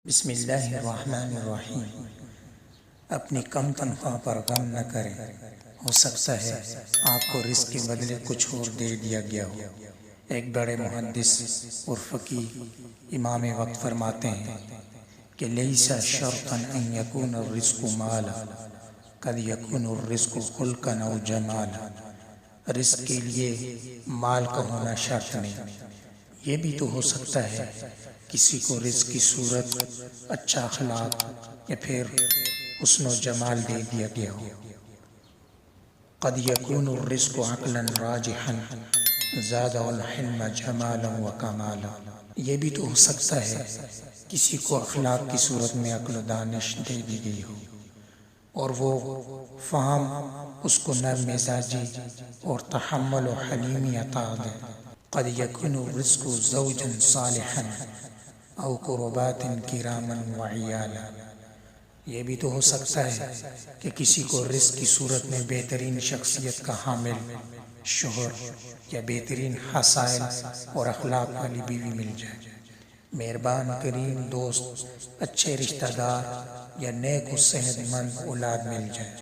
بسم اللہ الرحمن الرحیم۔ اپنی کم تنخواہ پر غم نہ کریں، ہو سکتا ہے آپ کو رزق کے بدلے کچھ اور دے دیا گیا ہو۔ ایک بڑے محدث اور فقیہ امام وقت فرماتے ہیں کہ لیس شرطا ان یکون الرزق مالا قد یکون الرزق خلقا او جمالا۔ رزق کے لیے مال کا ہونا شرط نہیں، یہ بھی تو ہو سکتا ہے کسی کو رزق کی صورت اچھا اخلاق یا پھر حسن و جمال دے دیا گیا ہو۔ قد یکون الرزق عقلا راجحا زاد الحلم جمالا و کمالا۔ یہ بھی تو ہو سکتا ہے کسی کو اخلاق کی صورت میں عقل و دانش دے دی گئی ہو اور وہ فہم اس کو نرم مزاجی اور تحمل و حلیمی عطا دے۔ قد یکون الرزق زوجا صالحا او قربات کراما وعیالا۔ یہ بھی تو ہو سکتا ہے کہ کسی کو رزق کی صورت میں بہترین شخصیت کا حامل شوہر یا بہترین حسائل اور اخلاق والی بیوی مل جائے، مہربان کریم دوست، اچھے رشتہ دار یا نیک و صحت مند اولاد مل جائے۔